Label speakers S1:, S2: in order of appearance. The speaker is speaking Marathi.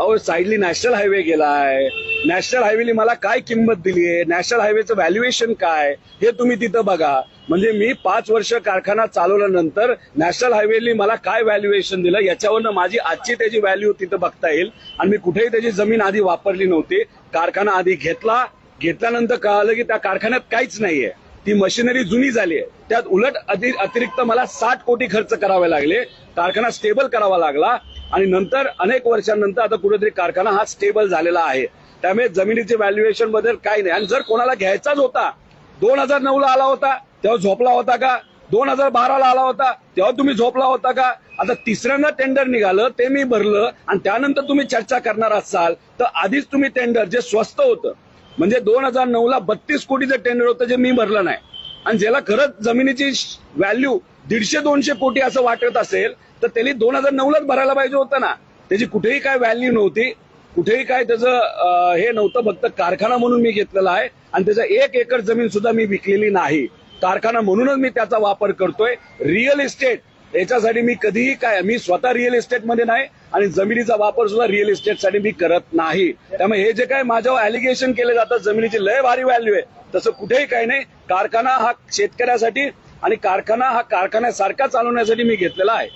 S1: अहो साईडली नॅशनल हायवे गेला आहे, नॅशनल हायवेली मला काय किंमत दिली आहे, नॅशनल हायवेचं व्हॅल्युएशन काय हे तुम्ही तिथं बघा. म्हणजे मी 5 वर्ष कारखाना चालवल्यानंतर नॅशनल हायवेली मला काय व्हॅल्युएशन दिलं याच्यावरनं माझी आजची त्याची व्हॅल्यू तिथं बघता येईल. आणि मी कुठेही त्याची जमीन आधी वापरली नव्हती. कारखाना आधी घेतल्यानंतर कळालं की त्या कारखान्यात काहीच नाहीये, ती मशिनरी जुनी झाली आहे. त्यात उलट अतिरिक्त मला 60 कोटी खर्च करावे लागले, कारखाना स्टेबल करावा लागला. आणि नंतर अनेक वर्षांनंतर आता कुठेतरी कारखाना हा स्टेबल झालेला आहे. त्यामुळे जमिनीचे व्हॅल्युएशन बद्दल काही नाही. आणि जर कोणाला घ्यायचाच होता, 2009ला आला होता तेव्हा झोपला होता का? 2012ला आला होता तेव्हा तुम्ही झोपला होता का? आता तिसऱ्यांदा टेंडर निघालं ते मी भरलं आणि त्यानंतर तुम्ही चर्चा करणार असाल तर आधीच तुम्ही टेंडर जे स्वस्त होतं, म्हणजे 2009ला 32 कोटीचं टेंडर होतं जे मी भरलं नाही. आणि ज्याला खरंच जमिनीची व्हॅल्यू 150-200 कोटी असं वाटत असेल तर त्यांनी 2009लाच भरायला पाहिजे होतं ना. त्याची कुठेही काय व्हॅल्यू नव्हती, कुठेही काय त्याचं हे नव्हतं. फक्त कारखाना म्हणून मी घेतलेला आहे आणि त्याचा 1 एकर जमीन सुद्धा मी विकलेली नाही. कारखाना म्हणूनच मी त्याचा वापर करतोय. रिअल इस्टेट याच्यासाठी मी कधीही मी स्वतः रिअल इस्टेटमध्ये नाही आणि जमिनीचा वापर सुद्धा रिअल इस्टेटसाठी मी करत नाही. त्यामुळे हे जे काय माझ्यावर अलिगेशन केले जातात जमिनीची लय भारी व्हॅल्यू आहे, तसं कुठेही काही नाही. कारखाना हा शेतकऱ्यासाठी आणि कारखाना हा कारखान्यासारखा चालवण्यासाठी मी घेतलेला आहे.